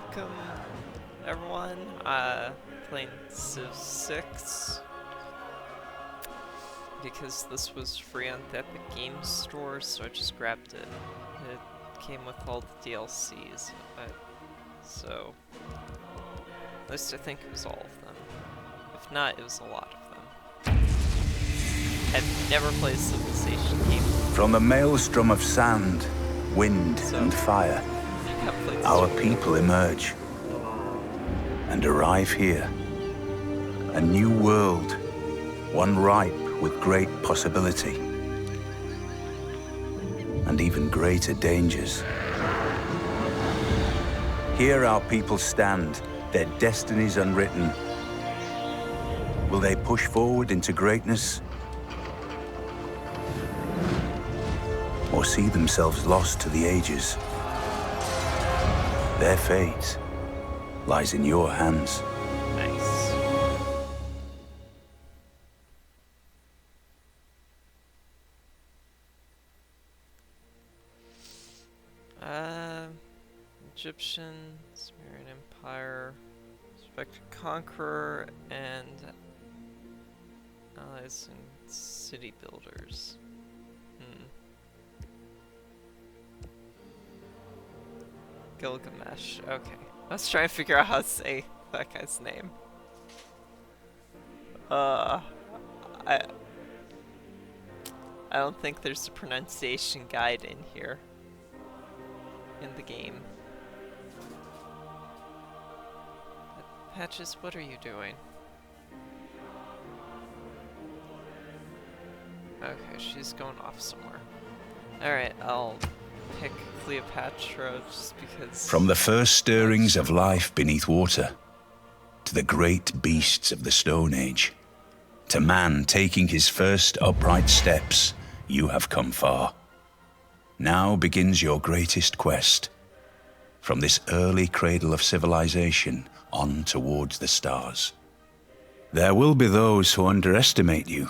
Welcome, everyone. Playing Civ 6 because this was free on the Epic Games Store, so I just grabbed it. It came with all the DLCs, so at least I think it was all of them. If not, it was a lot of them. I've never played a Civilization game. From the maelstrom of sand, wind, and fire, our people emerge and arrive here. A new world, one ripe with great possibility and even greater dangers. Here our people stand, their destinies unwritten. Will they push forward into greatness, or see themselves lost to the ages? Their fate lies in your hands. Nice. Egyptian, Sumerian Empire, Spectre Conqueror, and allies and city builders. Gilgamesh. Okay. I was trying to figure out how to say that guy's name. I don't think there's a pronunciation guide in here. In the game. Patches, what are you doing? Okay, she's going off somewhere. Alright, I'll pick Cleopatra just because... From the first stirrings of life beneath water, to the great beasts of the Stone Age, to man taking his first upright steps, you have come far. Now begins your greatest quest. From this early cradle of civilization on towards the stars. There will be those who underestimate you,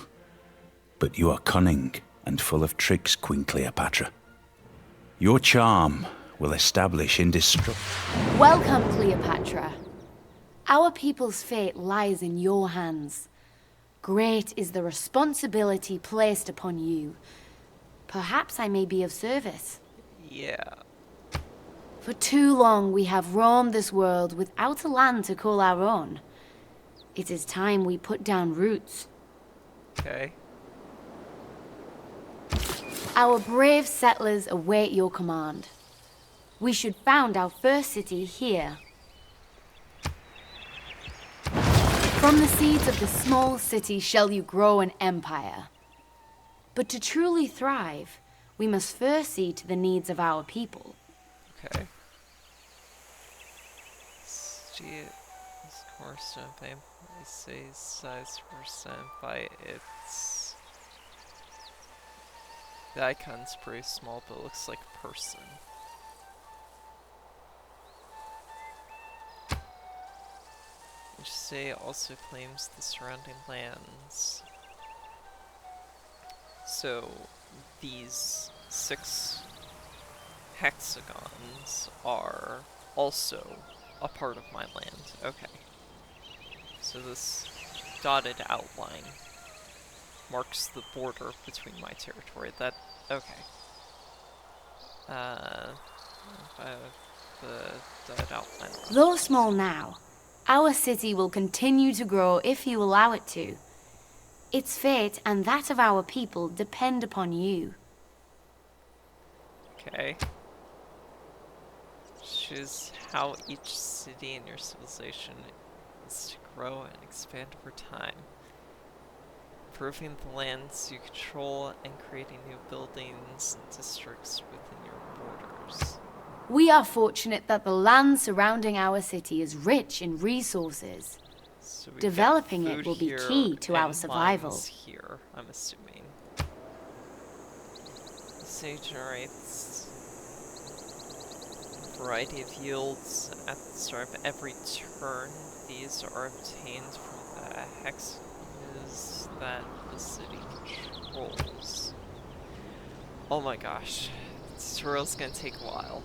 but you are cunning and full of tricks, Queen Cleopatra. Your charm will establish indestructible. Welcome, Cleopatra. Our people's fate lies in your hands. Great is the responsibility placed upon you. Perhaps I may be of service. Yeah. For too long we have roamed this world without a land to call our own. It is time we put down roots. Okay. Our brave settlers await your command. We should found our first city here. From the seeds of the small city shall you grow an empire. But to truly thrive, we must first see to the needs of our people. Okay. This cornerstone family says size percent by its... The icon's pretty small, but it looks like a person. Which say also claims the surrounding lands. So these 6 hexagons are also a part of my land. Okay. So this dotted outline marks the border between my territory. That, okay. The dotted outline. Though small now, our city will continue to grow if you allow it to. Its fate and that of our people depend upon you. Okay. Choose how each city in your civilization is to grow and expand over time. Improving the lands you control and creating new buildings and districts within your borders. We are fortunate that the land surrounding our city is rich in resources. So Developing it will be key to our survival. Here, I'm assuming. The city generates a variety of yields at the start of every turn. These are obtained from the hexagons that the city controls. Oh my gosh, this tutorial's gonna take a while.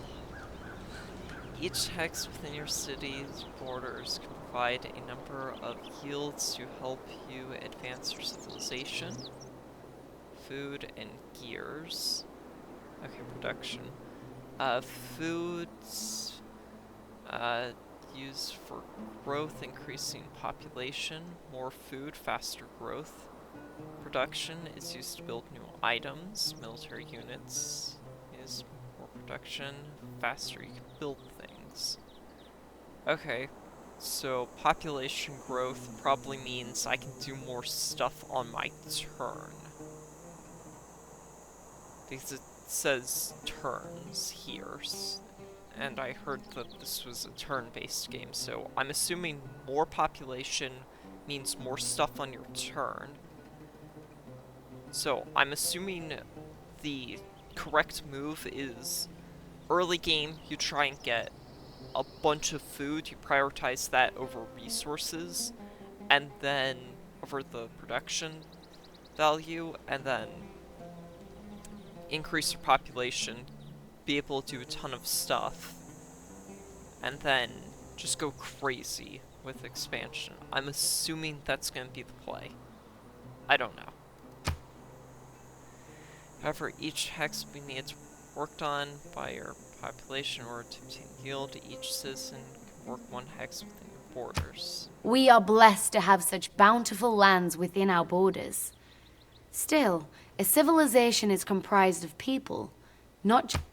each hex within your city's borders can provide a number of yields to help you advance your civilization. Food and gears. Okay, production. Foods used for growth, increasing population. More food, faster growth. Production is used to build new items. Military units is more production. Faster you can build things. Okay, so population growth probably means I can do more stuff on my turn. Because it says turns here, and I heard that this was a turn-based game, so I'm assuming more population means more stuff on your turn. So I'm assuming the correct move is early game, you try and get a bunch of food, you prioritize that over resources, and then over the production value, and then increase your population, be able to do a ton of stuff, and then just go crazy with expansion. I'm assuming that's going to be the play. I don't know. However, each hex will be worked on by your population in order to obtain yield. Each citizen can work one hex within your borders. We are blessed to have such bountiful lands within our borders. Still, a civilization is comprised of people, not just...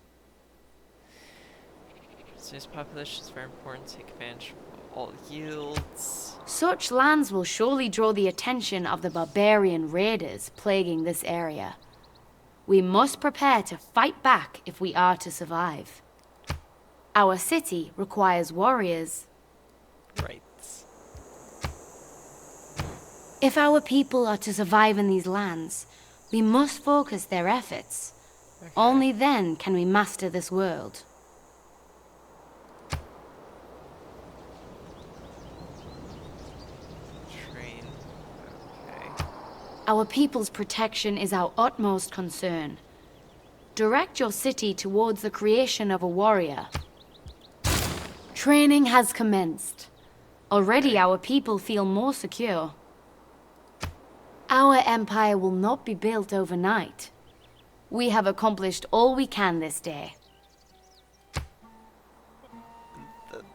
Today's population is very important to take advantage of all yields. Such lands will surely draw the attention of the barbarian raiders plaguing this area. We must prepare to fight back if we are to survive. Our city requires warriors. Right. If our people are to survive in these lands, we must focus their efforts. Okay. Only then can we master this world. Train. Okay. Our people's protection is our utmost concern. Direct your city towards the creation of a warrior. Training has commenced. Already our people feel more secure. Our empire will not be built overnight. We have accomplished all we can this day.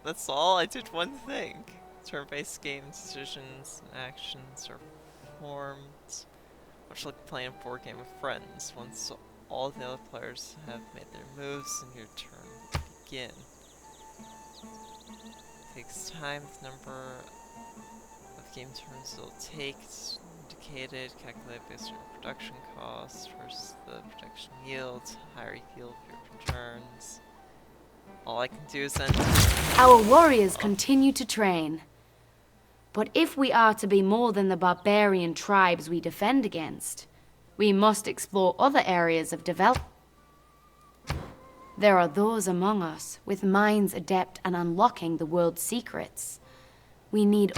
That's all? I did one thing. Turn-based game decisions and actions are formed, much like playing a board game with friends. Once all the other players have made their moves, and your turn will begin. It takes time. The number of game turns it'll take is indicated, calculated based on production costs versus the production yield. Higher yield for your turns. All I can do is enter. Our warriors continue to train. But if we are to be more than the barbarian tribes we defend against, we must explore other areas of development. There are those among us with minds adept at unlocking the world's secrets. We need...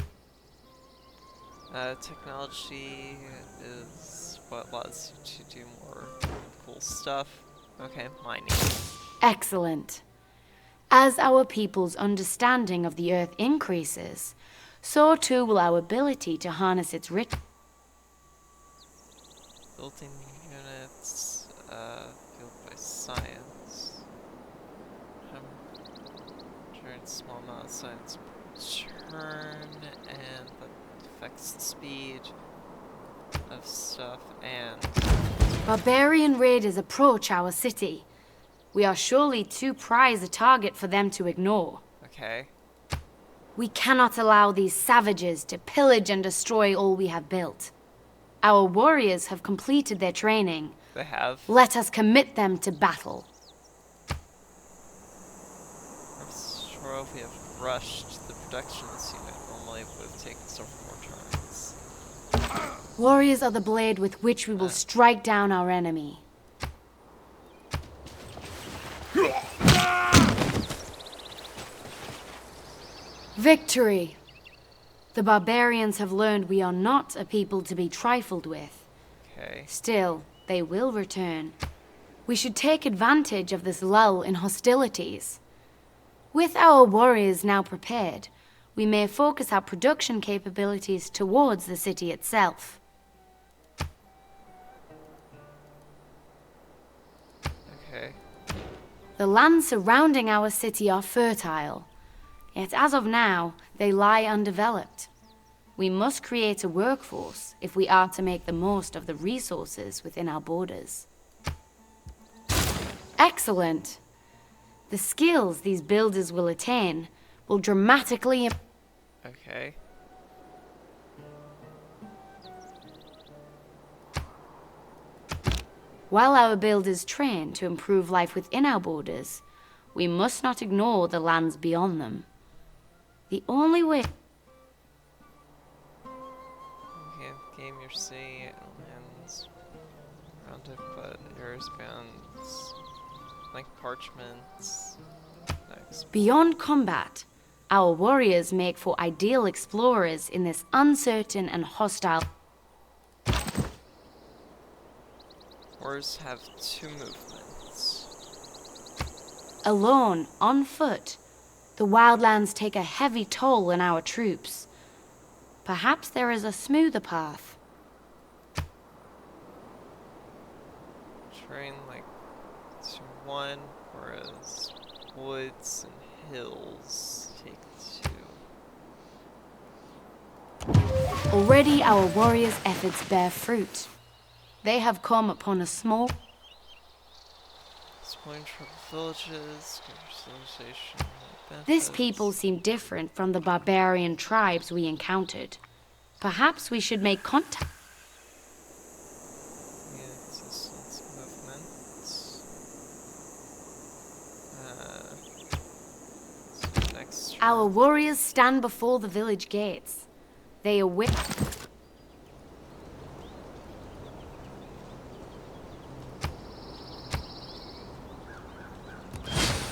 Technology is what allows you to do more cool stuff. Okay, mining. Excellent. As our people's understanding of the Earth increases, so too will our ability to harness its rich... Building units, fueled by science. Turn small amount of science per turn, and that affects the speed of stuff, and... Barbarian raiders approach our city. We are surely too prized a target for them to ignore. Okay. We cannot allow these savages to pillage and destroy all we have built. Our warriors have completed their training. They have. Let us commit them to battle. I'm sure if we have rushed the production of this unit, normally it would have taken several more turns. Warriors are the blade with which we will strike down our enemy. Victory! The barbarians have learned we are not a people to be trifled with. Okay. Still, they will return. We should take advantage of this lull in hostilities. With our warriors now prepared, we may focus our production capabilities towards the city itself. Okay. The lands surrounding our city are fertile, yet as of now, they lie undeveloped. We must create a workforce if we are to make the most of the resources within our borders. Excellent! The skills these builders will attain will dramatically Okay. While our builders train to improve life within our borders, we must not ignore the lands beyond them. The only way... You can't game your sea lands around it, but areas bounds like parchments. Next. Beyond combat, our warriors make for ideal explorers in this uncertain and hostile... Warriors have 2 movements. Alone, on foot, the wildlands take a heavy toll on our troops. Perhaps there is a smoother path. Terrain like 2-1, whereas woods and hills take 2. Already our warriors' efforts bear fruit. They have come upon a small... Exploring troubled villages, civilization, This people seem different from the barbarian tribes we encountered. Perhaps we should make contact. Existence movements. Next. Our warriors stand before the village gates. They await...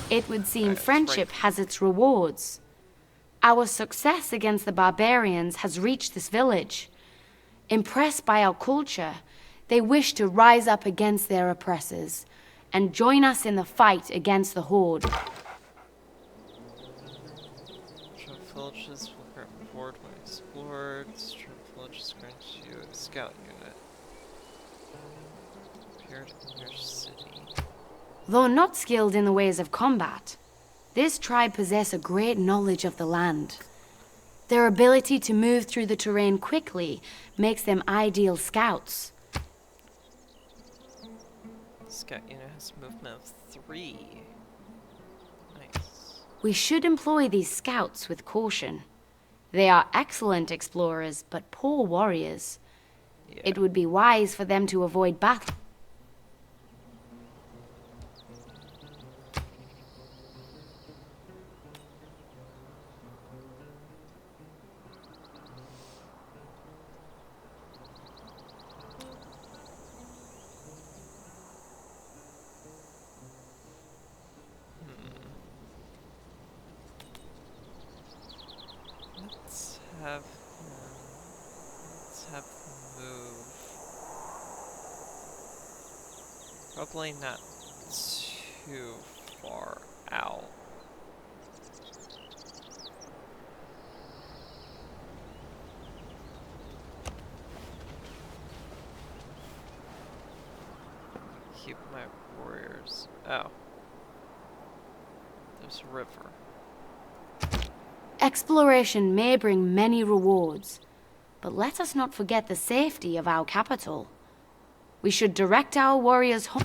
It would seem friendship has its rewards. Our success against the barbarians has reached this village. Impressed by our culture, they wish to rise up against their oppressors and join us in the fight against the Horde. Trap villages will grant reward when explored. Trap villages grant you a scout unit. Appeared in your city. Though not skilled in the ways of combat, this tribe possess a great knowledge of the land. Their ability to move through the terrain quickly makes them ideal scouts. Scout unit has movement of 3. Nice. We should employ these scouts with caution. They are excellent explorers, but poor warriors. Yeah. It would be wise for them to avoid battle. Let's have move. Probably not too far out. Keep my warriors. Oh. There's a river. Exploration may bring many rewards, but let us not forget the safety of our capital. We should direct our warriors home.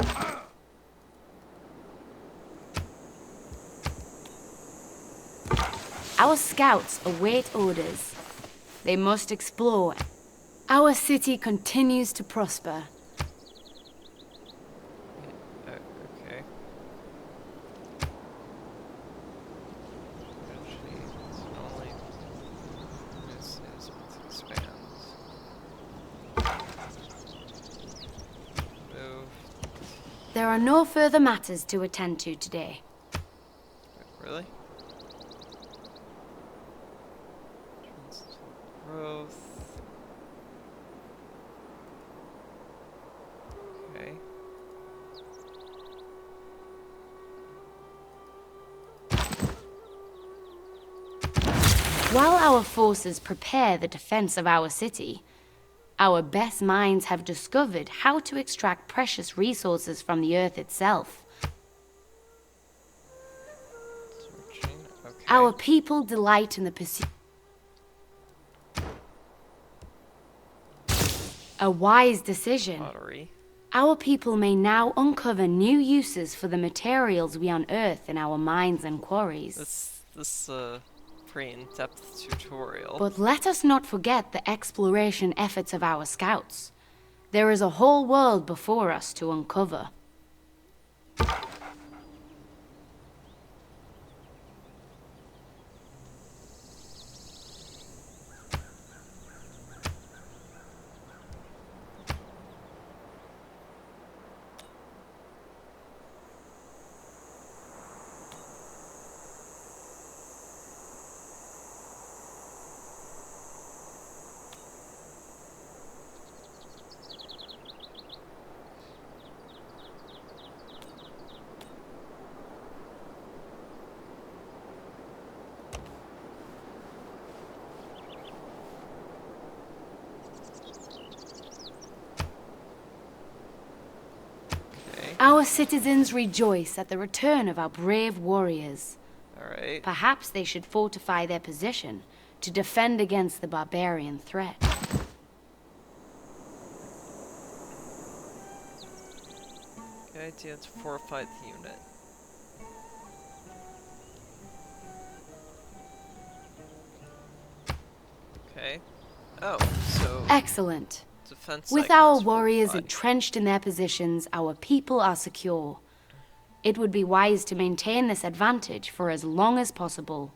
Our scouts await orders. They must explore. Our city continues to prosper. Okay. Actually, it's only this is what expands. Move. There are no further matters to attend to today. Wait, really? Transitory growth. Okay. While our forces prepare the defense of our city, our best minds have discovered how to extract precious resources from the earth itself. Searching. Okay. Our people delight in the pursuit. A wise decision. Pottery. Our people may now uncover new uses for the materials we unearth in our mines and quarries. This pretty in-depth tutorial. But let us not forget the exploration efforts of our scouts. There is a whole world before us to uncover. Our citizens rejoice at the return of our brave warriors. Alright. Perhaps they should fortify their position to defend against the barbarian threat. Good idea to fortify the unit. Okay. Oh, so Excellent. defense With our icons warriors fortified. entrenched in their positions, our people are secure. It would be wise to maintain this advantage for as long as possible.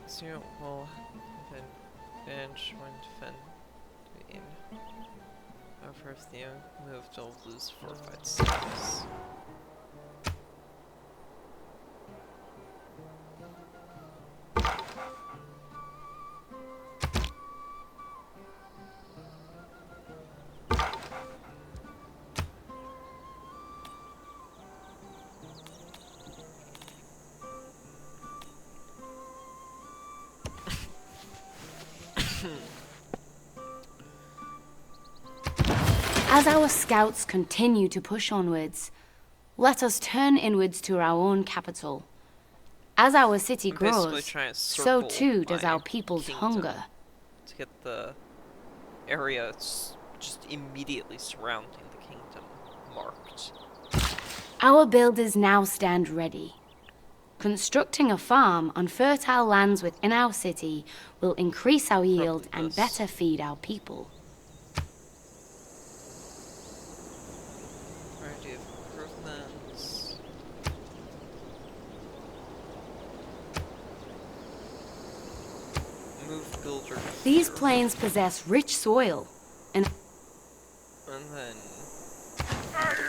So will advantage when defending. However, if the move, they'll lose fortified status. As our scouts continue to push onwards, let us turn inwards to our own capital. As our city I'm basically grows, trying to so circle too does my our people's kingdom hunger. to get the area just immediately surrounding the kingdom marked. Our builders now stand ready. Constructing a farm on fertile lands within our city will increase our yield Probably and this. better feed our people. Variety of improvements. Move builder. These here. plains possess rich soil, and And then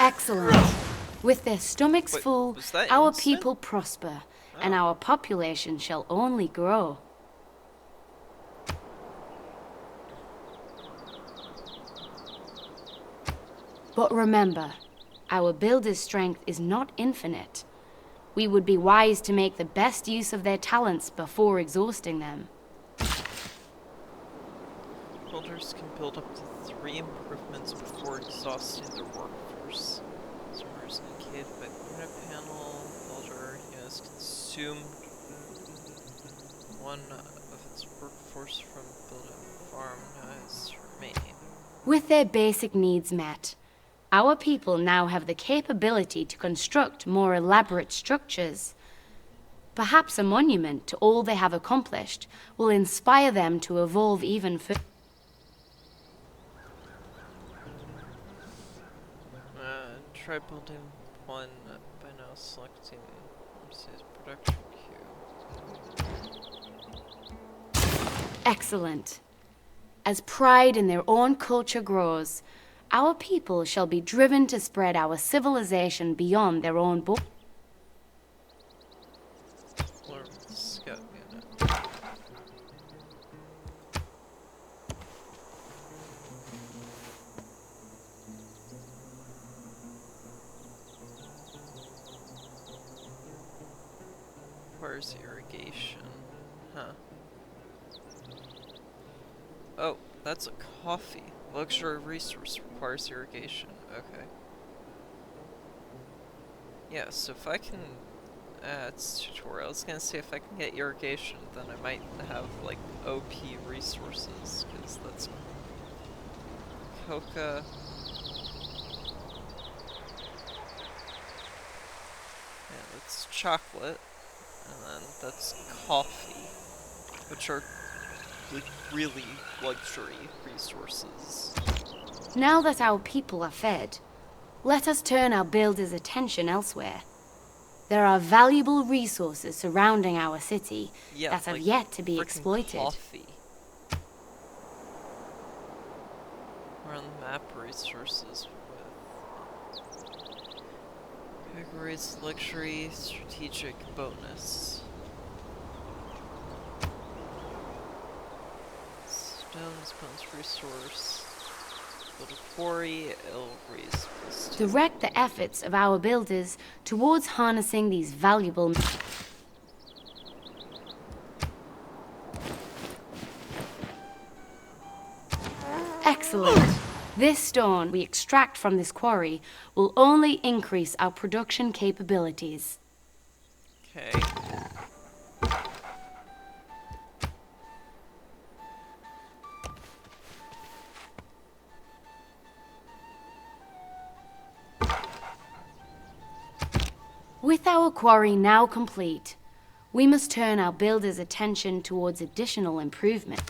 excellent. With their stomachs Wait, full, was that our instant? people prosper, and Oh. our population shall only grow. But remember, our builders' strength is not infinite. We would be wise to make the best use of their talents before exhausting them. builders can build up to 3 improvements before exhausting their workforce. Customers indicated by unit panel. Builder has consumed 1 of its workforce from building a farm. Now has remaining. With their basic needs met, our people now have the capability to construct more elaborate structures. Perhaps a monument to all they have accomplished will inspire them to evolve even further. Try building 1 by now selecting Mercedes production queue. Excellent. As pride in their own culture grows, our people shall be driven to spread our civilization beyond their own borders. Learn with the scout unit. requires irrigation. Huh. Oh, that's a coffee. Luxury resource requires irrigation. Okay. Yeah, so if I can... it's tutorial. I was gonna say if I can get irrigation, then I might have, like, OP resources, because that's... Coca... Yeah, that's chocolate, and then that's coffee, which are, like, really luxury resources. Now that our people are fed, let us turn our builders' attention elsewhere. There are valuable resources surrounding our city that have like yet to be frickin' exploited. Coffee. We're on the map resources with categories, luxury, strategic, bonus. Stones, bonus resource. Build a quarry, ill resource. Direct the efforts of our builders towards harnessing these valuable... Excellent. This stone we extract from this quarry will only increase our production capabilities. Okay. With our quarry now complete, we must turn our builders' attention towards additional improvement.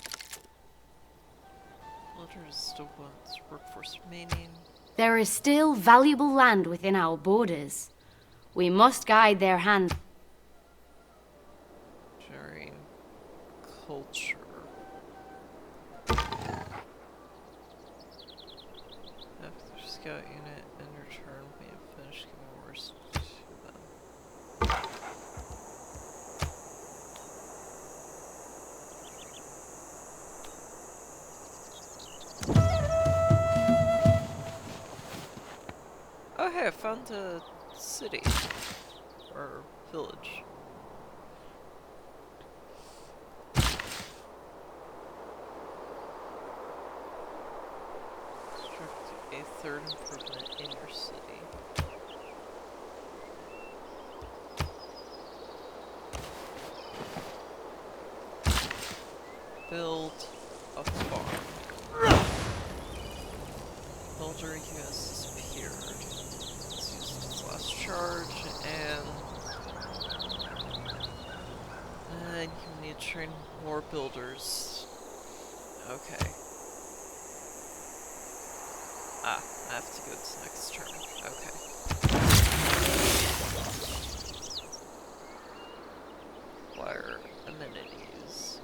Villagers still wants workforce remaining. There is still valuable land within our borders. We must guide their hand. Sharing culture. After scout unit in return, we have finished giving orders to them. Oh hey, I found a city. Or village. Construct a third improvement in your city. Build a farm. Builder has disappeared. It's used its last charge, and you need to train more builders. Okay. Ah, I have to go to the next turn. Okay. Acquire amenities.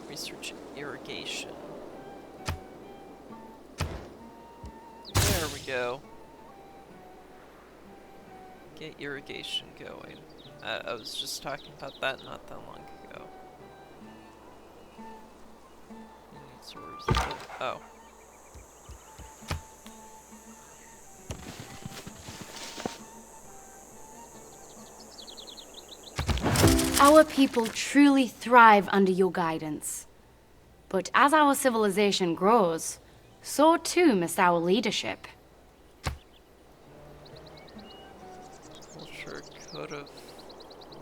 Research irrigation. There we go. Get irrigation going. I was just talking about that not that long ago. You need swords. Oh. Our people truly thrive under your guidance. But as our civilization grows, so too must our leadership. Culture Code of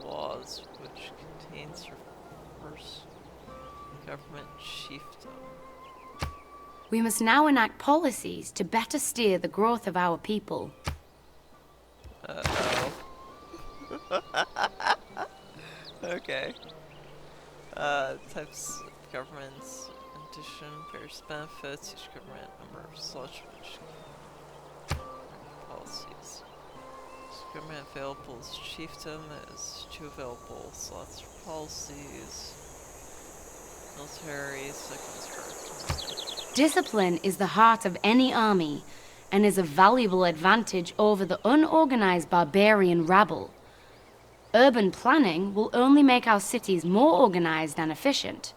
Laws, which contains your first government chiefdom. We must now enact policies to better steer the growth of our people. Uh-oh. Okay. Types of governments, addition, various benefits, each government number of such which policies. Each government available as chiefdom is 2 available slots for policies. Military, seconds for Discipline is the heart of any army and is a valuable advantage over the unorganized barbarian rabble. Urban planning will only make our cities more organized and efficient.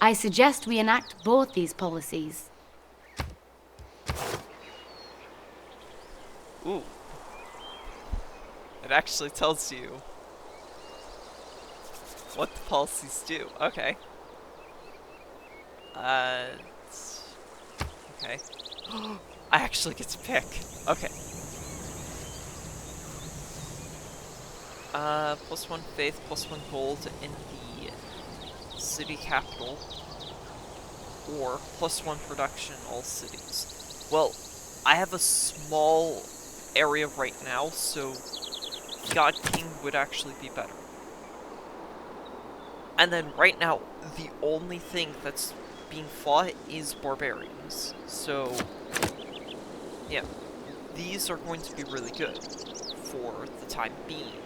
I suggest we enact both these policies. Ooh. It actually tells you what the policies do. Okay. Okay. I actually get to pick. Okay. +1 faith, +1 gold in the city capital, or +1 production in all cities. Well, I have a small area right now, so God King would actually be better. And then right now, the only thing that's being fought is barbarians. So, yeah, these are going to be really good for the time being.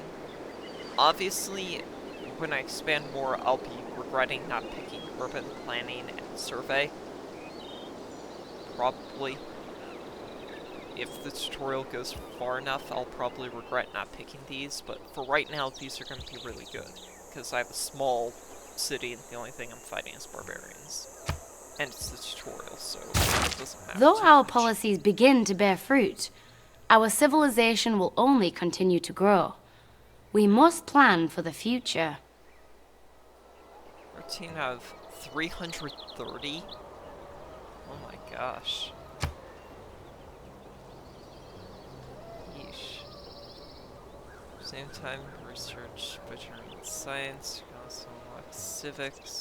Obviously, when I expand more, I'll be regretting not picking urban planning and survey. Probably. If the tutorial goes far enough, I'll probably regret not picking these, but for right now, these are going to be really good. Because I have a small city and the only thing I'm fighting is barbarians. And it's the tutorial, so it doesn't matter. Though too our much. policies begin to bear fruit, our civilization will only continue to grow. We must plan for the future. 13 out of 330? Oh my gosh. Yeesh. Same time, research Bajarian science, you can also unlock civics,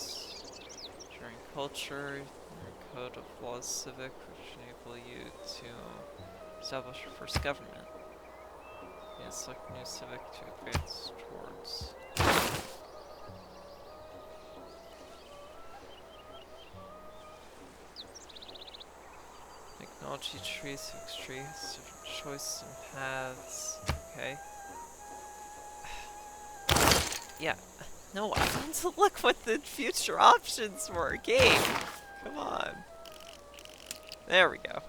during culture, your code of laws civic, which enable you to establish your first government. You select new civic to advance towards. Technology trees, civics trees, different choices and paths. Okay. Yeah. No, I want to look what the future options were. Game. Come on. There we go.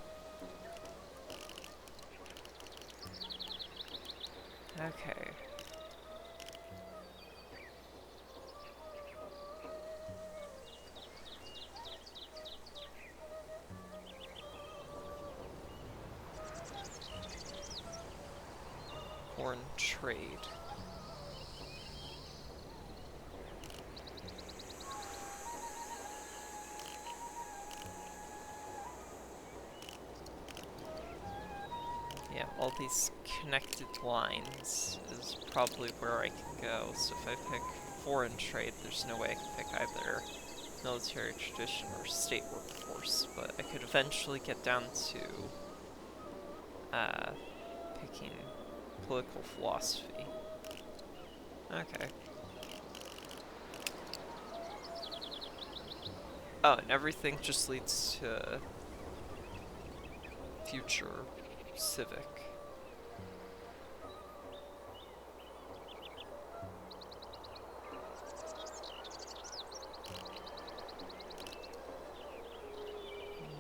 Okay. Foreign trade. Yeah, all these connected lines is probably where I can go. So if I pick foreign trade, there's no way I can pick either military tradition or state workforce, but I could eventually get down to picking political philosophy. Okay. Oh, and everything just leads to future civic.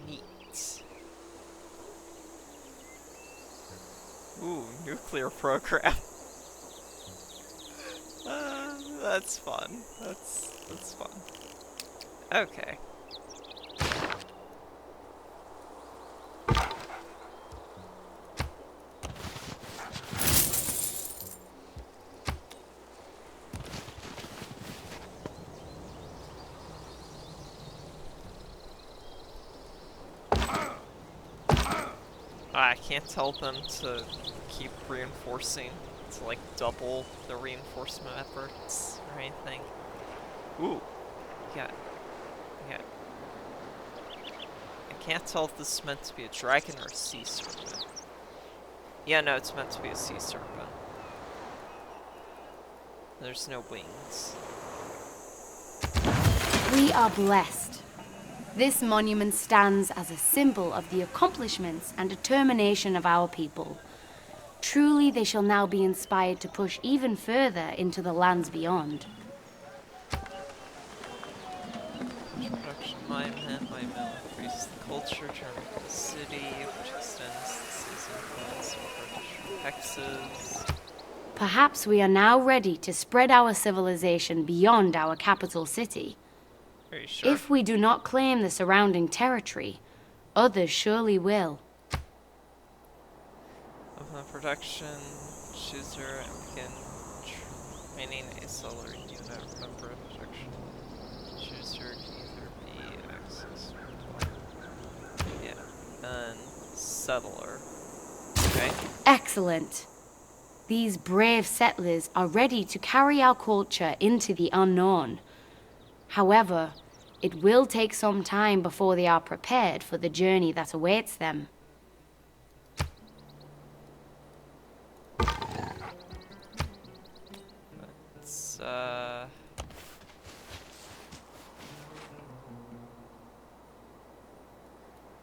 Neat. Ooh, nuclear program. That's fun. That's fun. Okay. I can't tell them to keep reinforcing, to like double the reinforcement efforts or anything. Ooh, yeah. I can't tell if this is meant to be a dragon or a sea serpent. Yeah, no, it's meant to be a sea serpent. There's no wings. We are blessed. This monument stands as a symbol of the accomplishments and determination of our people. Truly, they shall now be inspired to push even further into the lands beyond. Production mine increase the culture, turn the city, which extends the city's influence over hexes. Perhaps we are now ready to spread our civilization beyond our capital city. Are you sure? If we do not claim the surrounding territory, others surely will. Upon production, chooser and begin training a solar unit. Remember, production chooser can either be accessed or yeah, and settler. Okay. Excellent. These brave settlers are ready to carry our culture into the unknown. However, it will take some time before they are prepared for the journey that awaits them. Let's,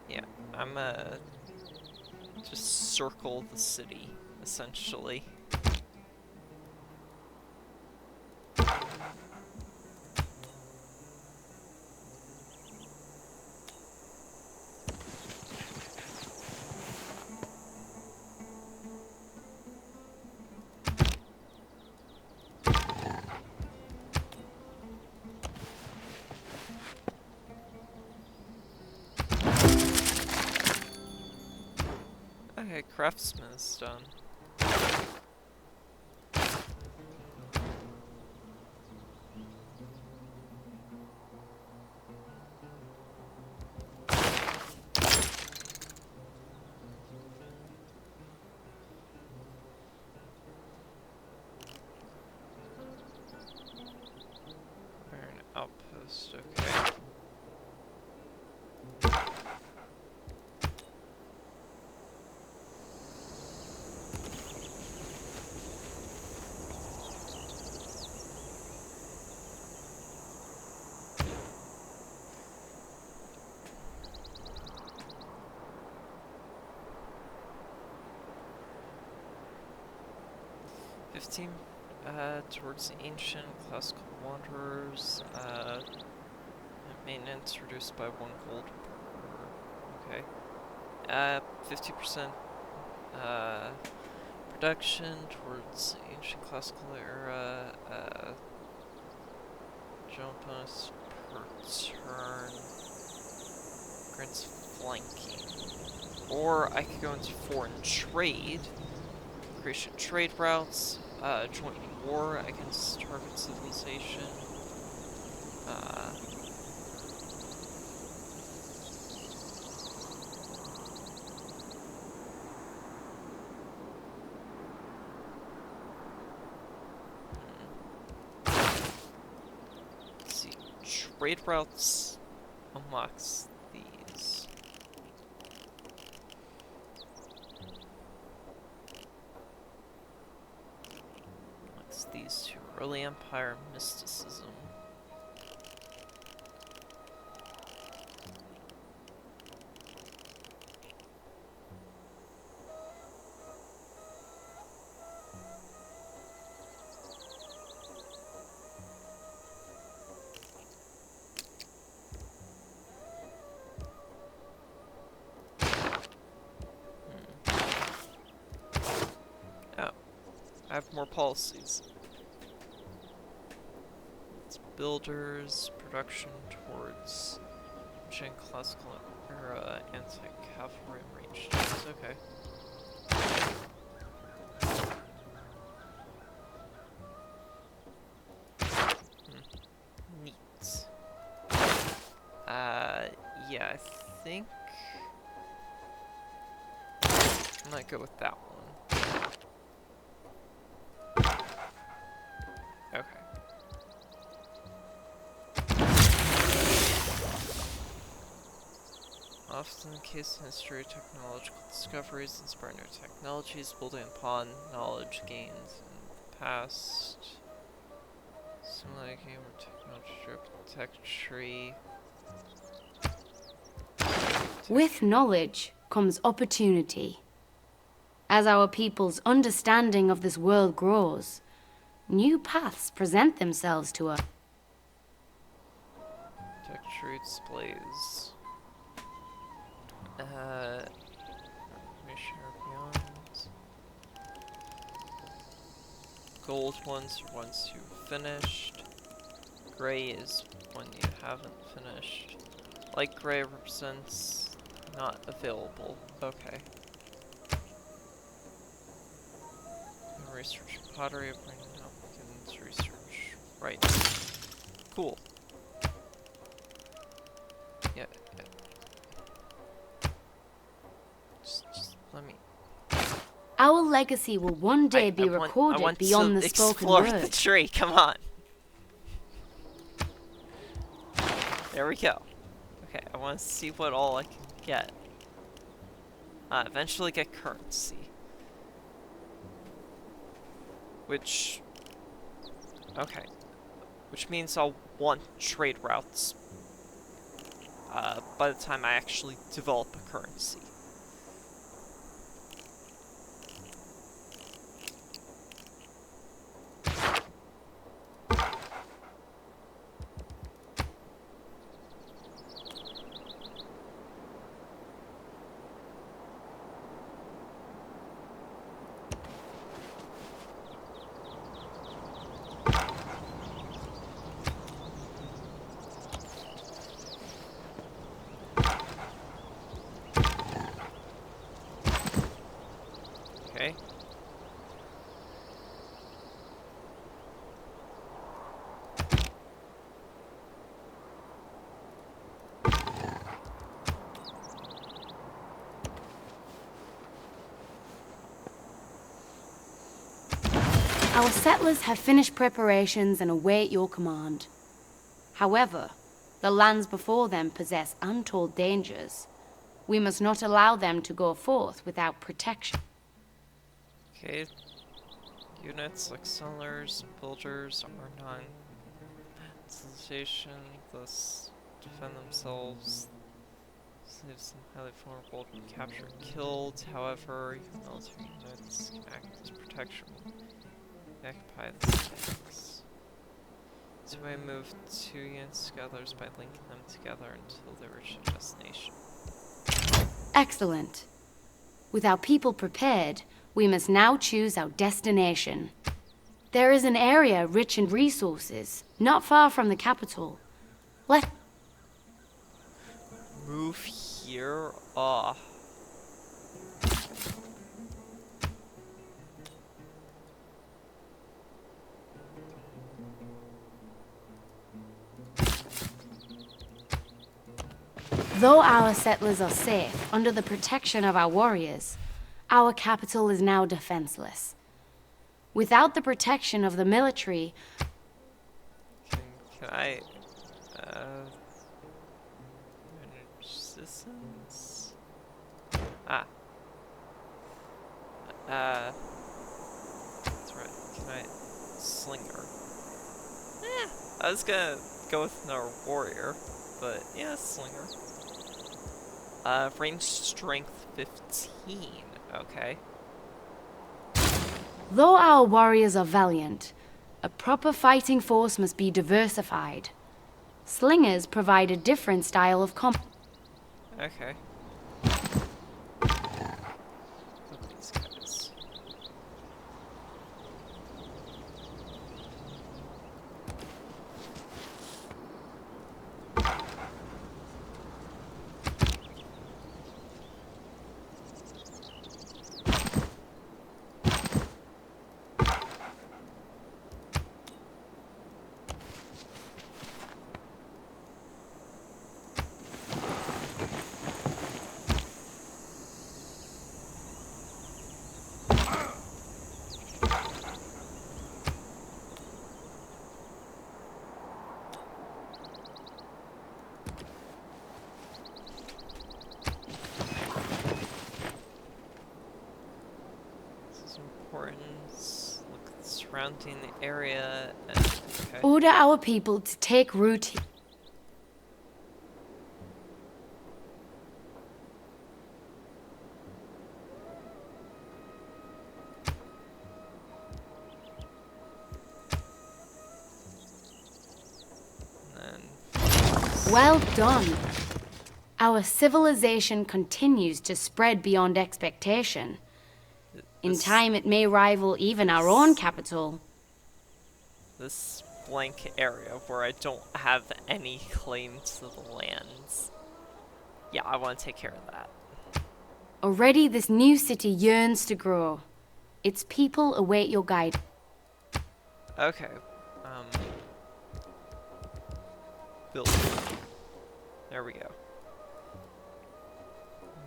yeah, I'm just circle the city, essentially. Okay, craftsman is done. Iron outpost, okay. Towards ancient classical wanderers. Maintenance reduced by 1 gold per. Okay. 50% production towards ancient classical era. Jump bonus per turn. Grants flanking. Or I could go into foreign trade. Creation of trade routes. Joint war against target civilization. Let's see. Trade routes unlocks these. These two. Early Empire mysticism. Oh. I have more policies. Builders, production towards ancient classical era anti-cavalry range tanks. Okay. Neat. Yeah, I think I might go with that one. Okay. Often the case in history, technological discoveries inspire new technologies, building upon knowledge gained in the past. Simulating game or technology tech tree. With knowledge comes opportunity. As our people's understanding of this world grows, new paths present themselves to us. Tech tree displays. Missionary Beyond. Gold ones are ones you finished. Gray is one you haven't finished. Light gray represents not available. Okay. Research pottery, bring applicants, research. Right. Cool. Yeah. Just let me. Our legacy will one day be I recorded want beyond to the spoken explore word. the tree. Come on. There we go. Okay, I want to see what all I can get. Eventually get currency. Which... Okay. Which means I'll want trade routes. By the time I actually develop a currency. Okay. Our settlers have finished preparations and await your command. However, the lands before them possess untold dangers. We must not allow them to go forth without protection. Okay. Units like sellers and builders are non-civilization, thus defend themselves. Slaves and highly vulnerable to be captured and killed. However, your military units can act as protection. Occupy the space. So I move two units together by linking them together until they reach a destination. Excellent. With our people prepared, we must now choose our destination. There is an area rich in resources, not far from the capital. Let Move here? Ah. Though our settlers are safe under the protection of our warriors, our capital is now defenseless. Without the protection of the military, Can I... Resistance? Ah. That's right. Can I... Slinger? I was gonna go with another warrior, but yeah, Slinger. Range strength 15. Okay. though our warriors are valiant, a proper fighting force must be diversified. Slingers provide a different style of combat. Okay. Look at these guys. Look at the surrounding the area and okay. Order our people to take root here. And Well done. Our civilization continues to spread beyond expectation. In this- time, it may rival even our own capital. this blank area where I don't have any claim to the lands. Yeah, I want to take care of that. Already this new city yearns to grow. Its people await your guide. Okay. Build. There we go.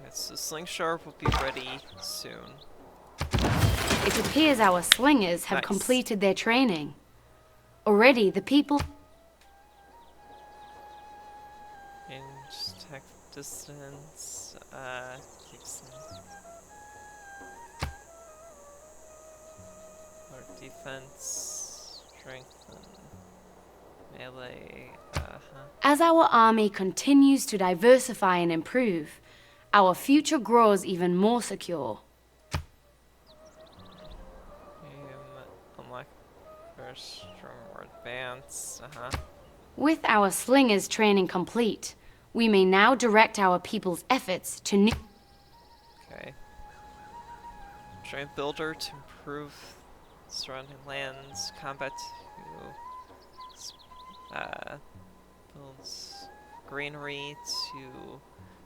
Okay, so Slingshard will be ready soon. It appears our slingers have Nice. completed their training. Already the people... Range, attack distance, keeps them. Or defense, strength, and melee, As our army continues to diversify and improve, our future grows even more secure. Unlock first, strong or advance, With our slingers training complete, we may now direct our people's efforts to new... Okay. Giant builder to improve surrounding lands, combat to builds greenery to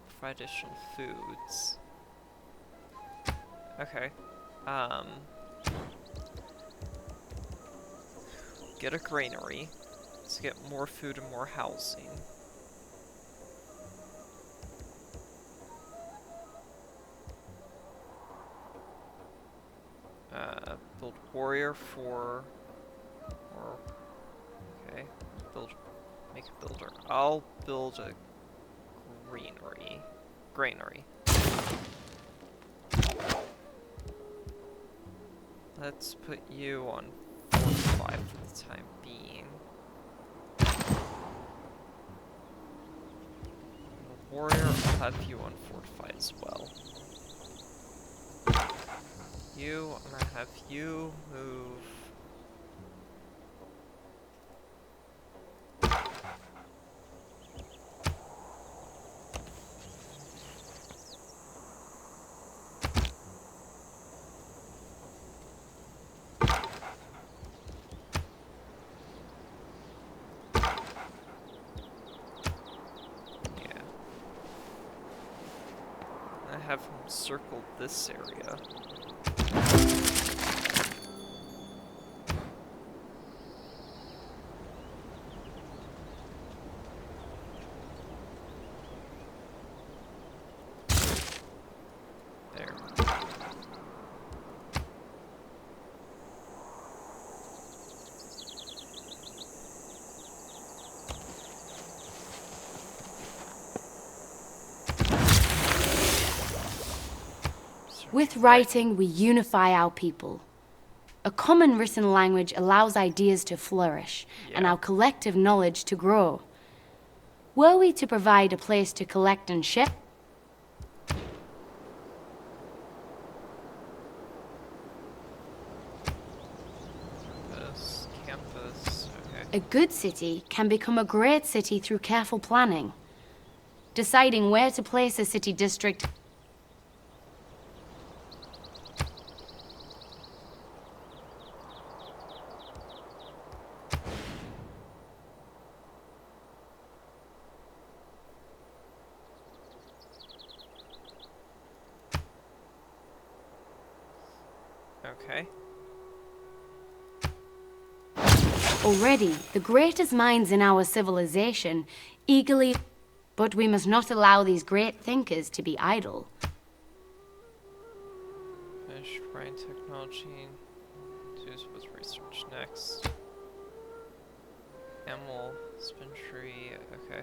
provide additional foods. Okay. Get a granary to get more food and more housing. Build warrior for, or, okay, make a builder. I'll build a granary. Let's put you on 4-5 for the time being. Warrior, I'll have you on 4-5 as well. I'm gonna have you move. Yeah. I have him circle this area. There. With writing, we unify our people. A common written language allows ideas to flourish and our collective knowledge to grow. Were we to provide a place to collect and share, Campus, okay. a good city can become a great city through careful planning. Deciding where to place a city district Okay. already, the greatest minds in our civilization eagerly... But we must not allow these great thinkers to be idle. Finish brain technology. Do with research next. Animal, spin tree, okay.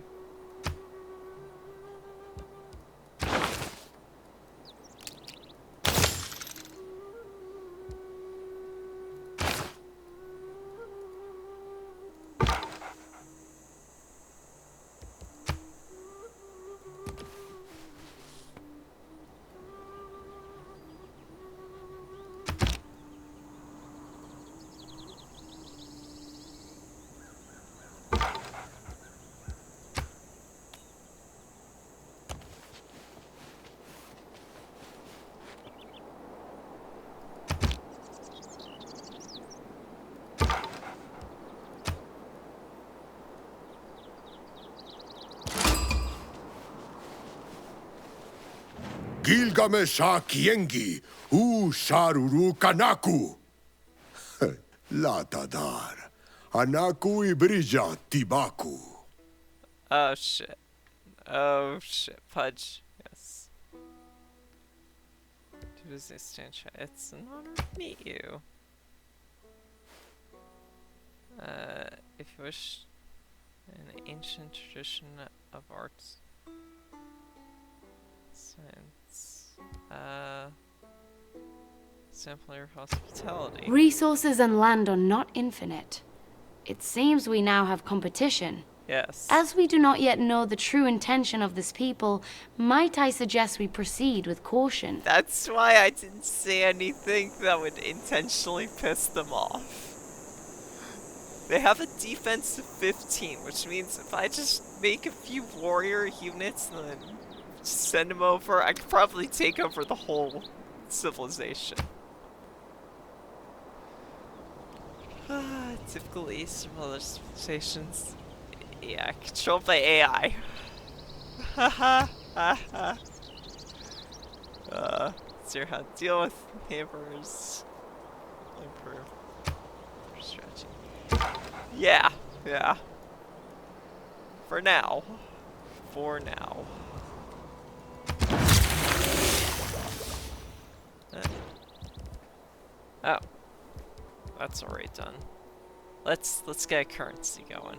Gilgamesh Kiengi, U Sharuru Kanaku. Latadar, Anaku Ibrija Tibaku. Oh shit. Oh shit. Pudge. Yes. Do business exchange. It's an honor to meet you. If you wish an ancient tradition of arts, science, sample your hospitality. Resources and land are not infinite. It seems we now have competition. Yes. As we do not yet know the true intention of this people, might I suggest we proceed with caution? That's why I didn't say anything that would intentionally piss them off. They have a defense of 15, which means if I just make a few warrior units and then send them over, I could probably take over the whole civilization. Typical East of other civilizations. Yeah, controlled by AI. Consider how to deal with neighbors. Improve strategy. Yeah, yeah. For now. For now. Oh. That's already done. Let's get a currency going.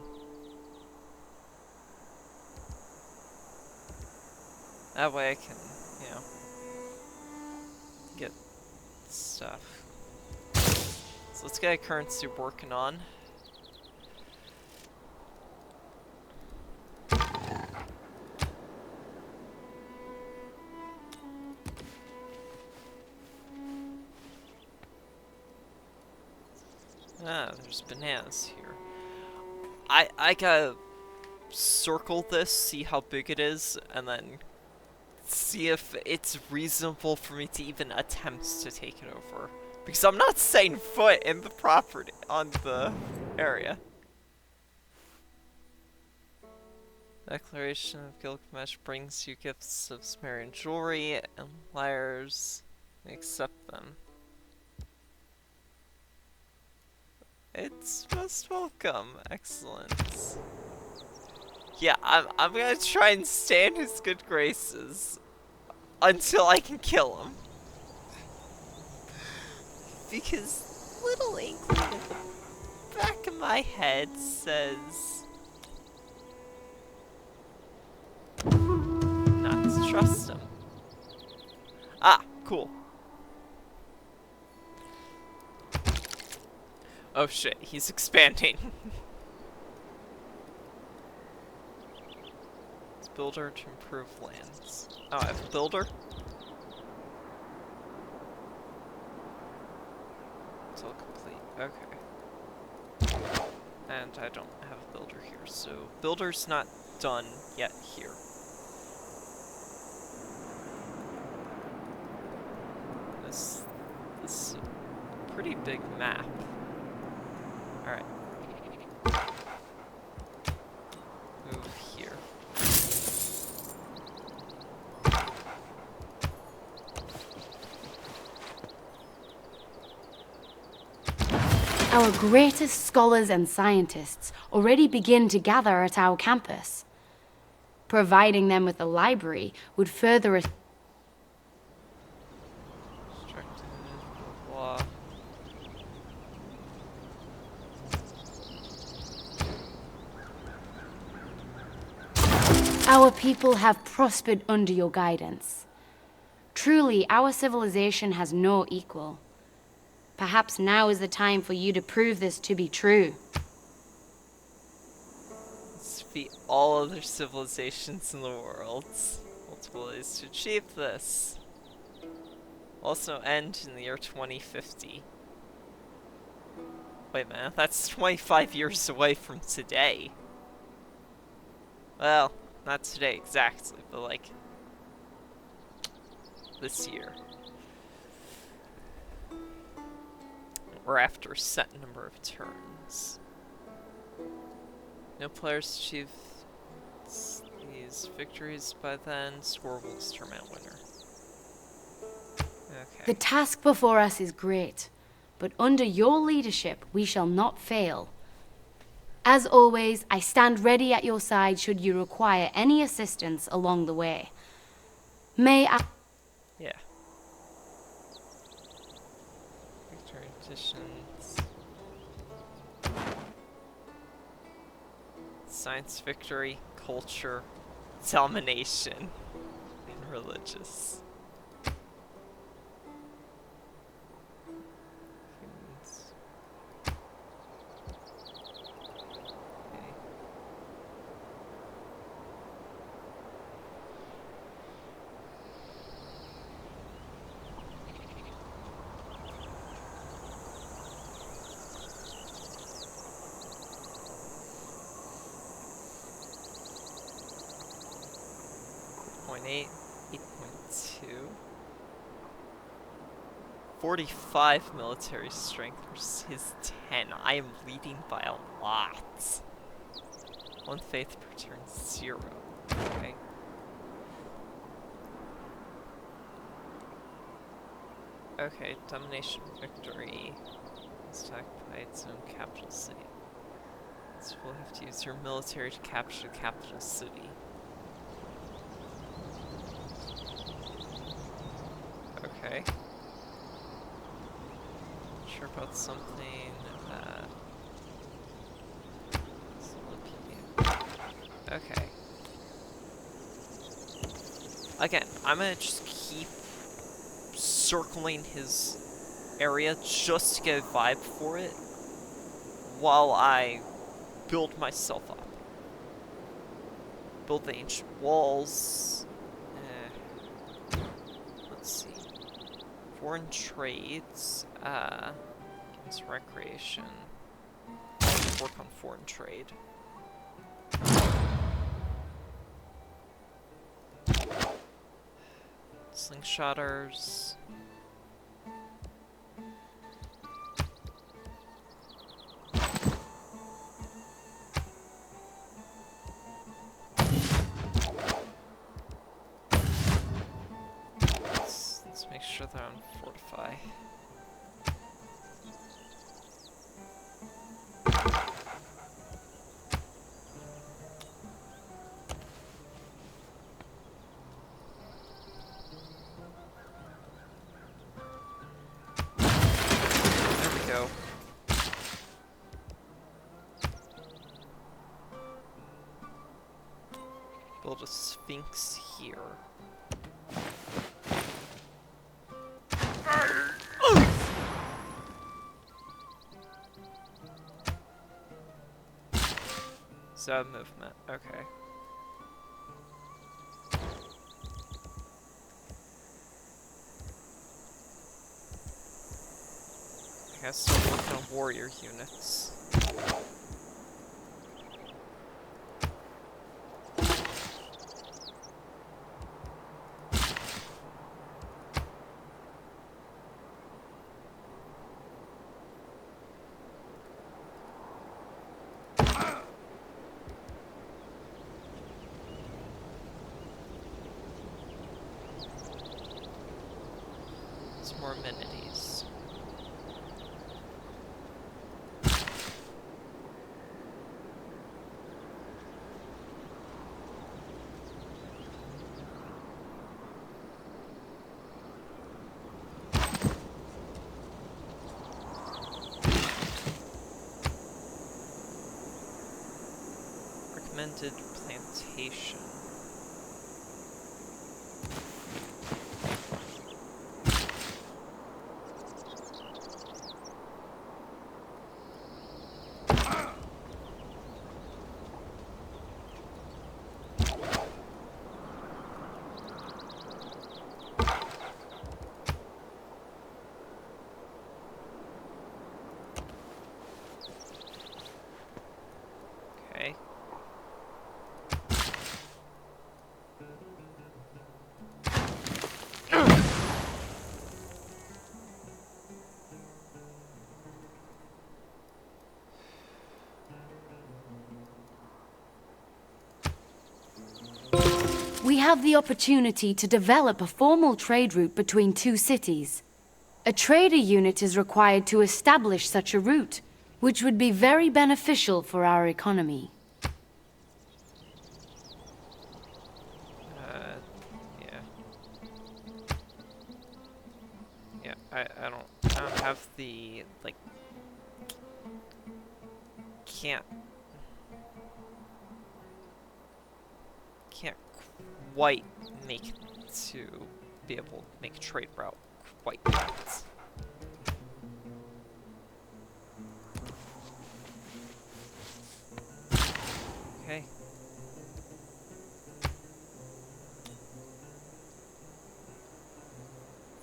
That way I can, you know, get stuff. So let's get a currency working on. Ah, there's bananas here. I gotta circle this, see how big it is, and then see if it's reasonable for me to even attempt to take it over. Because I'm not setting foot in the property, on the area. Declaration of Gilgamesh brings you gifts of Sumerian jewelry and lyres. Accept them. It's most welcome. Excellent. Yeah, I'm gonna try and stay in his good graces until I can kill him. Because little inkling at the back of my head says not to trust him. Ah, cool. Oh shit, he's expanding. It's builder to improve lands. Oh, I have a builder? Until complete. Okay. And I don't have a builder here, so builder's not done yet here. This is a pretty big map. Alright. Move here. Our greatest scholars and scientists already begin to gather at our campus. Providing them with a library would further Blah. Our people have prospered under your guidance. Truly, our civilization has no equal. Perhaps now is the time for you to prove this to be true. Let's defeat all other civilizations in the world. Multiple ways to achieve this. Also end in the year 2050. Wait a minute, that's 25 years away from today. Well, not today exactly, but like this year. Or after a set number of turns. No players achieve these victories by then. Score will determine winner. The task before us is great, but under your leadership we shall not fail. As always, I stand ready at your side should you require any assistance along the way. May I... Yeah. Victory editions. Science, victory, culture, domination, and religious. Humans. Okay. Point 8, 8.2. 45 military strength versus his 10. I am leading by a lot. One faith per turn, 0. Okay. Okay, domination victory. Is attacked by its own capital city. So we'll have to use your military to capture the capital city. Okay. Sure about something. Okay. Again, I'm gonna just keep circling his area just to get a vibe for it while I build myself up. Build the ancient walls. Let's see. Foreign trades. It's recreation. Work on foreign trade. Slingshotters. Let's make sure they're on fortify. There we go. Build a sphinx here. So movement, okay. I guess we're working on warrior units. Some more amenities. Recommended plantation. Okay. have the opportunity to develop a formal trade route between two cities. A trader unit is required to establish such a route, which would be very beneficial for our economy. Yeah. Yeah, I don't have the, like, can't quite make it to be able to make a trade route quite yet. Okay.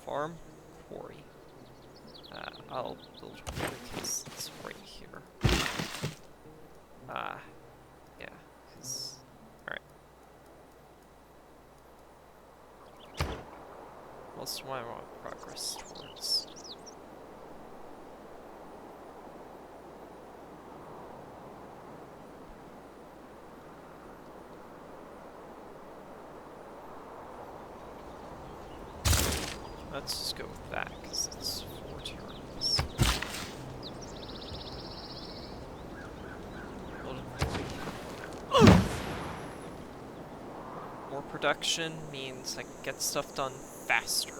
Farm, quarry. I'll build one because it's right here. Yeah, because... Alright. Most of what I want progress towards. Let's just go with that, because it's 4 turns. More production means I can get stuff done faster.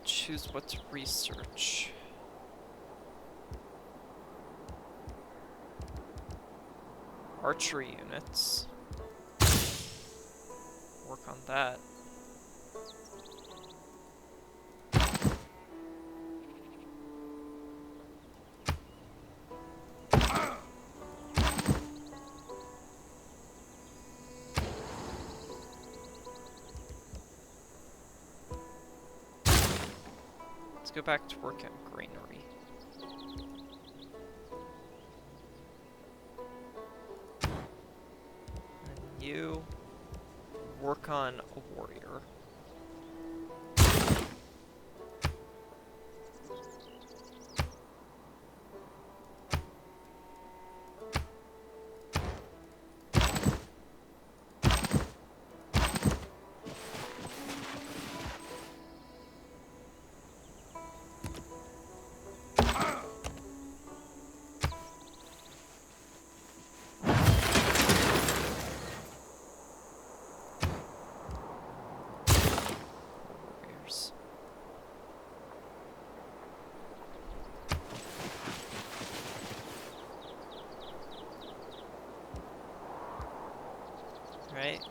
Choose what to research. Archery units. Work on that. Let's go back to work on granary. And you work on a warrior. Right?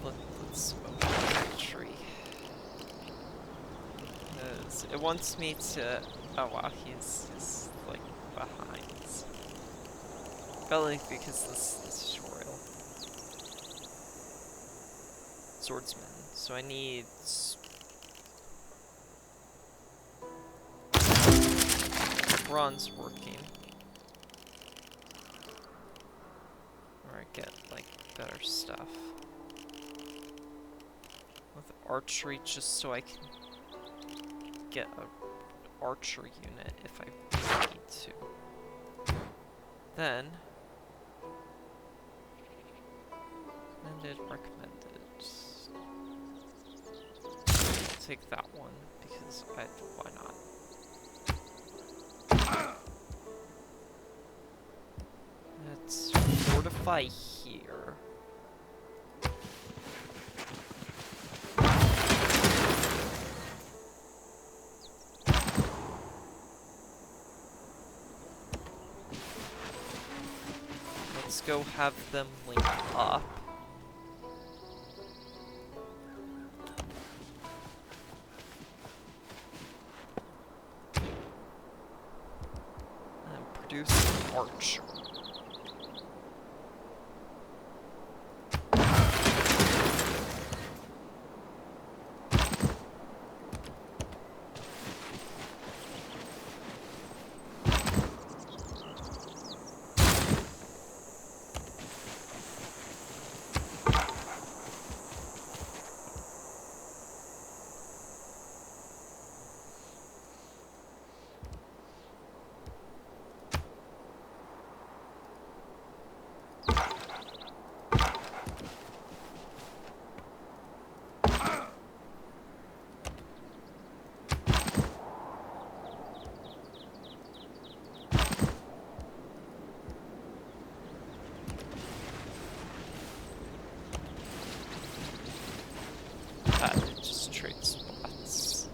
Let's open the tree. It wants me to... Oh wow, he's like behind. Probably because this tutorial. Swordsman. So I need... bronze working. Or I get, like, better stuff. With archery, just so I can get an archer unit if I need to. Then... recommended. I'll take that one because why not? Let's fortify here. Let's go have them link up. March. Just trade spots.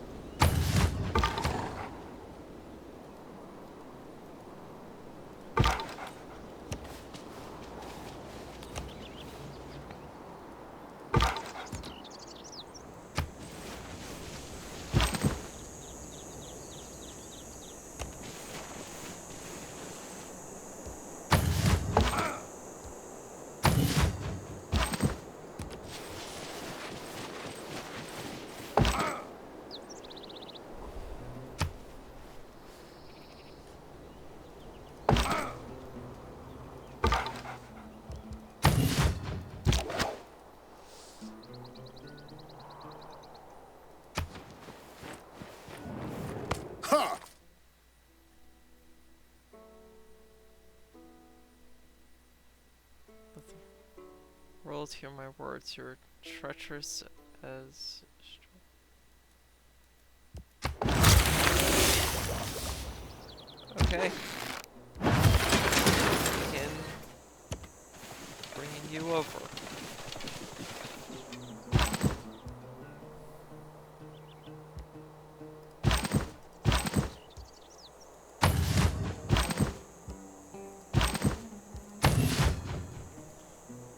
Ha! Let the world hear my words. You're treacherous as... Okay. Begin bringing you over.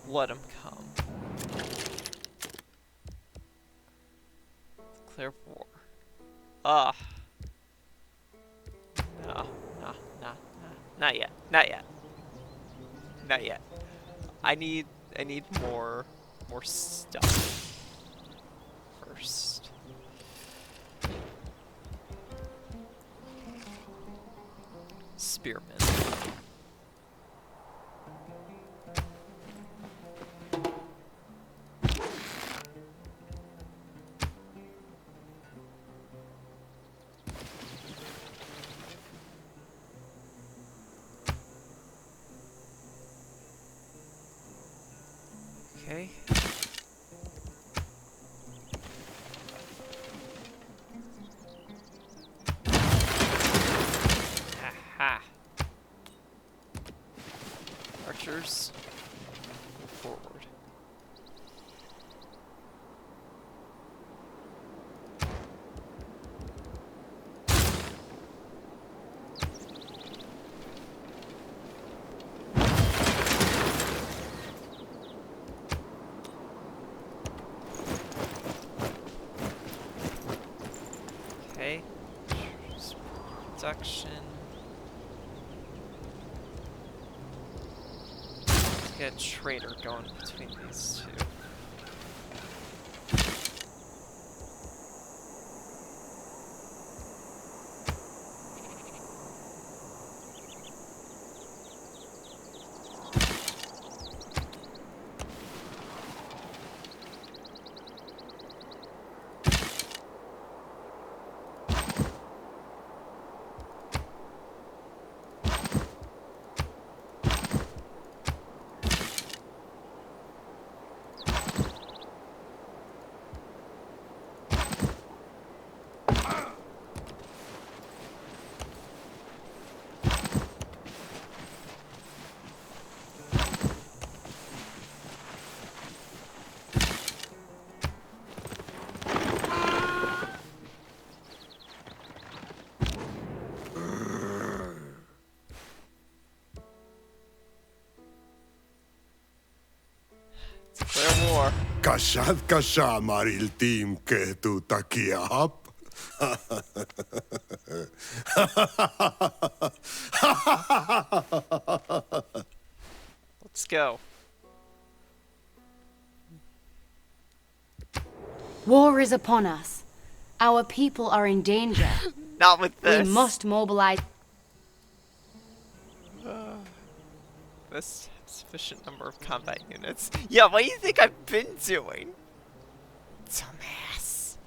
Let him come. Declare war. Ah. No, not yet. Not yet. Not yet. I need more stuff first. Spearman. Okay. Aha. Archers, forward. Okay. Production. Get a trader going between these two. Declare war. Kasad kasamaril tiim keetu takia hap. Let's go. War is upon us. Our people are in danger. Not with We this. must mobilize. This sufficient number of combat units. Yeah, what do you think I've been doing? Dumbass.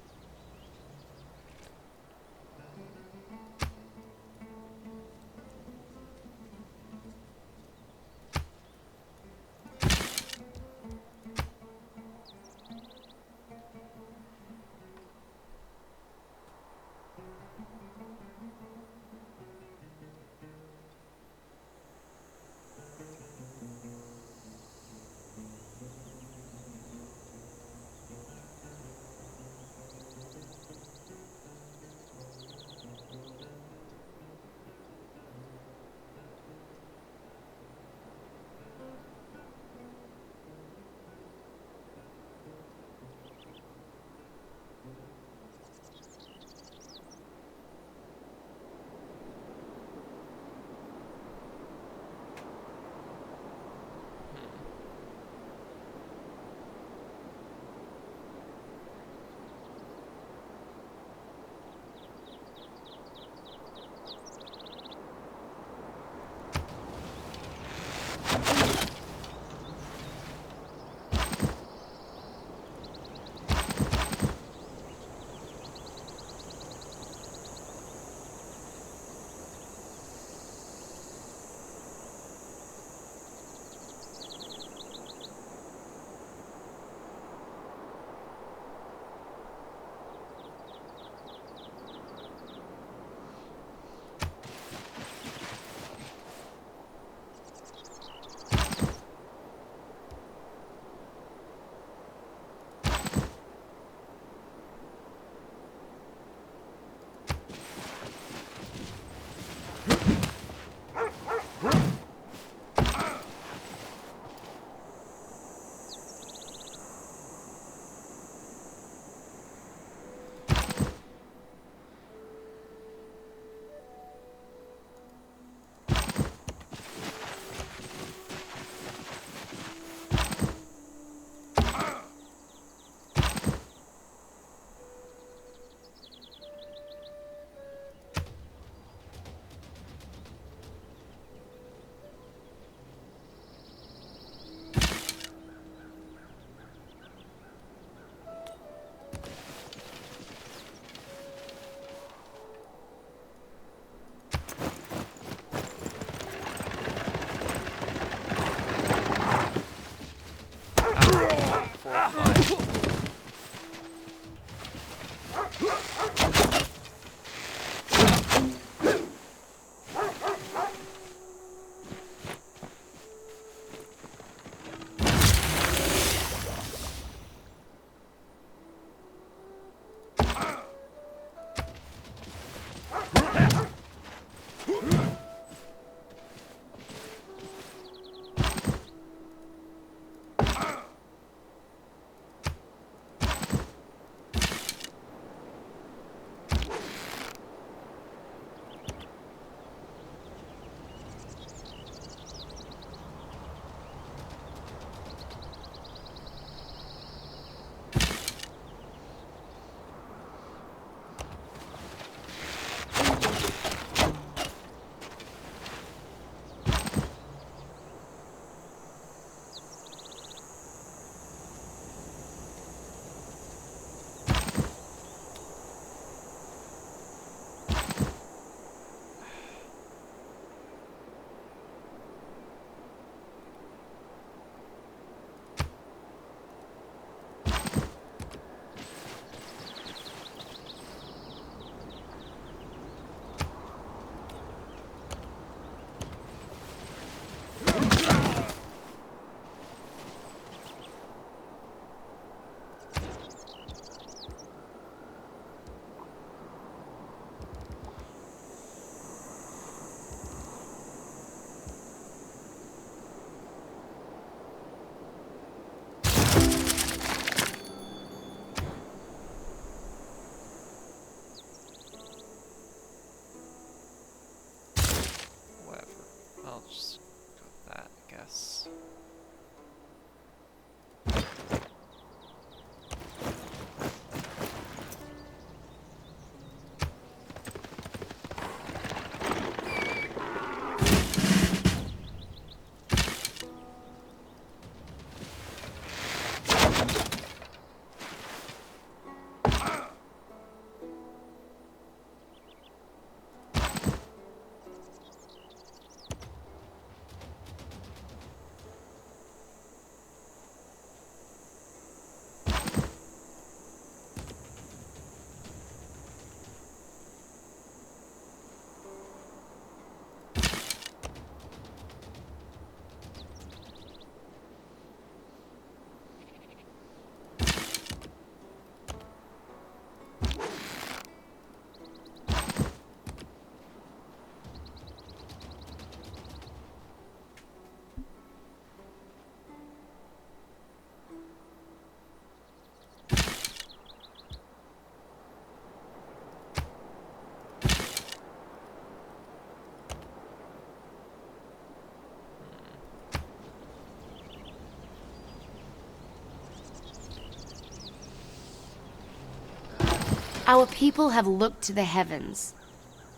Our people have looked to the heavens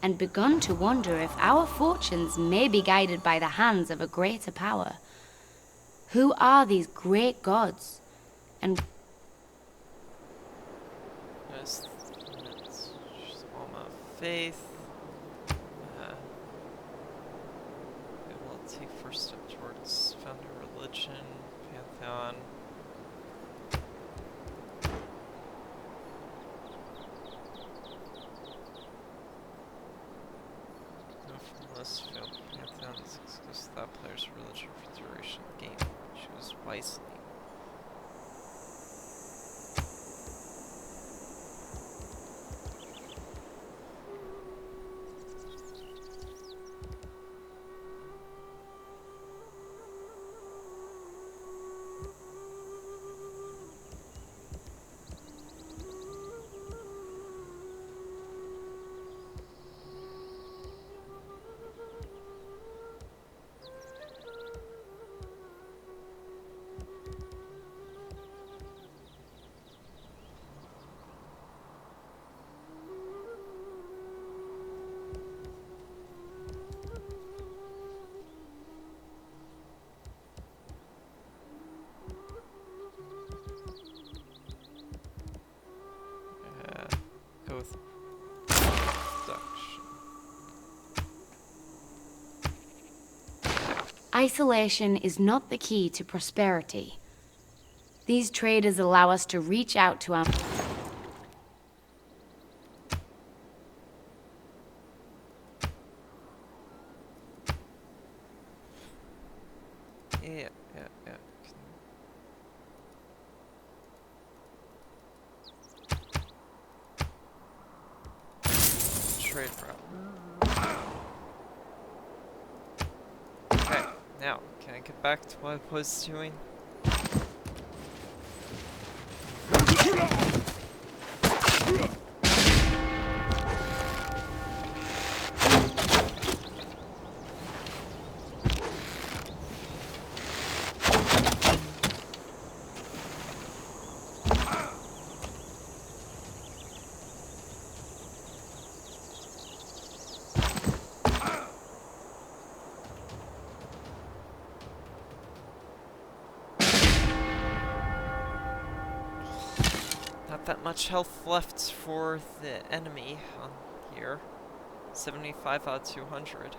and begun to wonder if our fortunes may be guided by the hands of a greater power. Who are these great gods? And It's Alma of Faith. It will take first step towards founding religion, Pantheon. No, from this failed Pantheon is exclusive to that player's religion for the duration of the game. Choose wisely. Go with seduction. isolation is not the key to prosperity. These traders allow us to reach out to our... Yeah. Trade route. Okay, now, can I get back to what I was doing? Not that much health left for the enemy on here. 75 out of 200.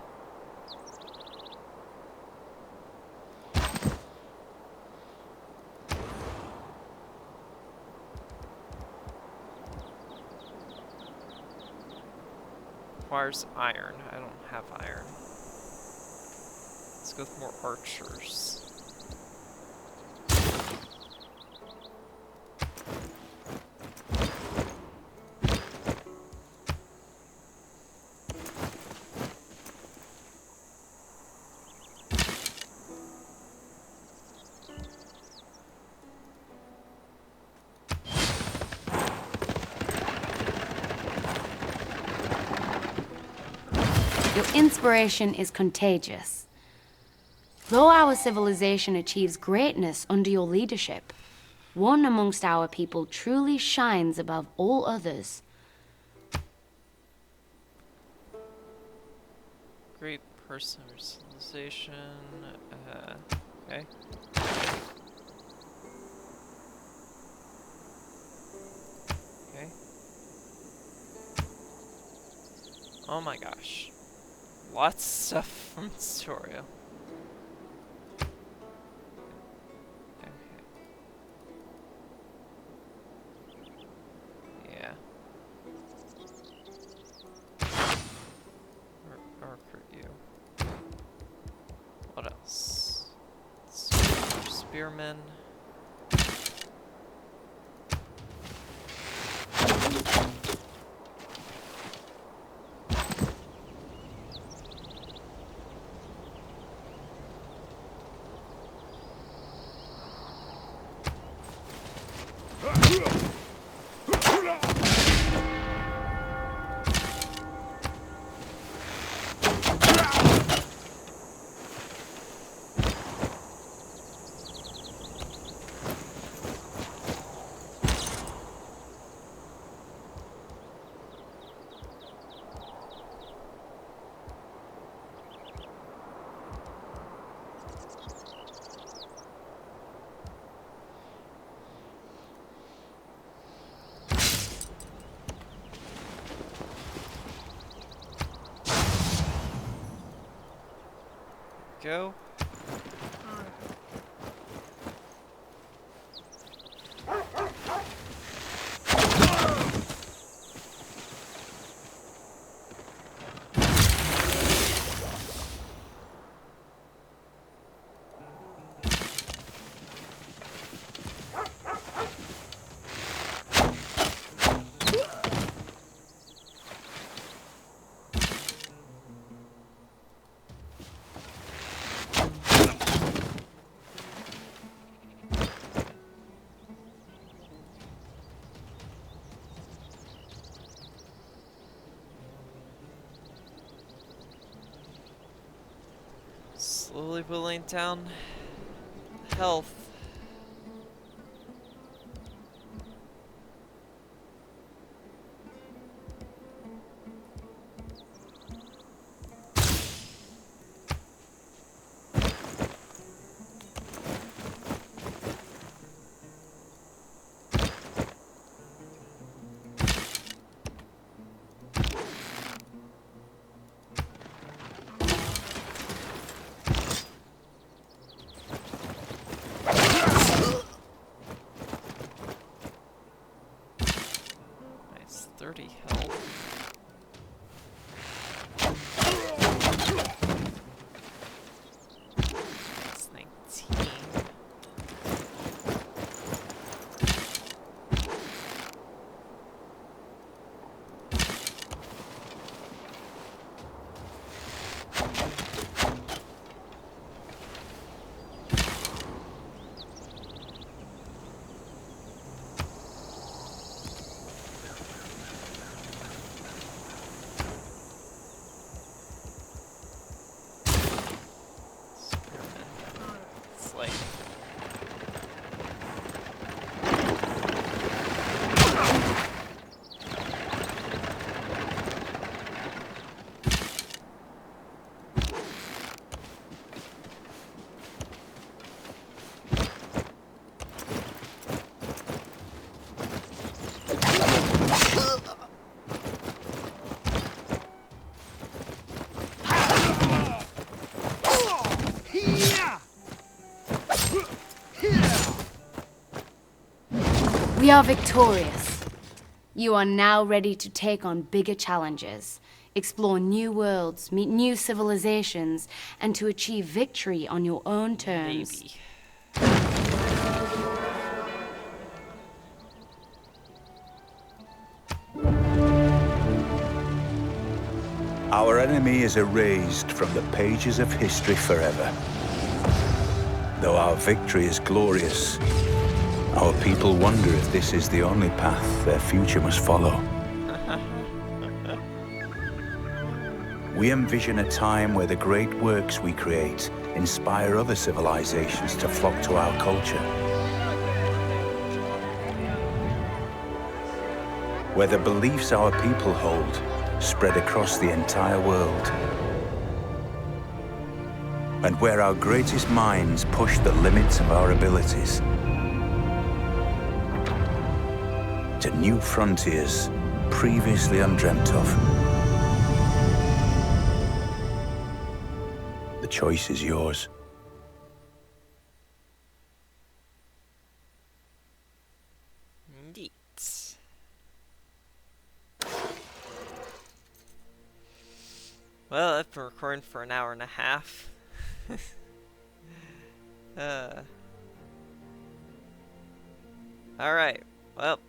Requires iron. I don't have iron. Let's go with more archers. Your inspiration is contagious. Though our civilization achieves greatness under your leadership, one amongst our people truly shines above all others. Great personalization. Okay. Okay. Oh my gosh. Lots of stuff from the tutorial. Okay. Yeah. Recruit you. What else? Spearmen. go. Slowly whittling down health. Nice, 30 health. That's 19. It's like We are victorious. You are now ready to take on bigger challenges, explore new worlds, meet new civilizations, and to achieve victory on your own terms. maybe. Our enemy is erased from the pages of history forever. Though our victory is glorious, our people wonder if this is the only path their future must follow. We envision a time where the great works we create inspire other civilizations to flock to our culture. Where the beliefs our people hold spread across the entire world. And where our greatest minds push the limits of our abilities to new frontiers previously undreamt of. The choice is yours. Neat. Well, I've been recording for an hour and a half. Alright, well,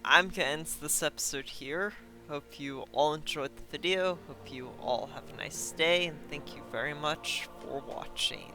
I'm gonna end this episode here. Hope you all enjoyed the video, hope you all have a nice day, and thank you very much for watching.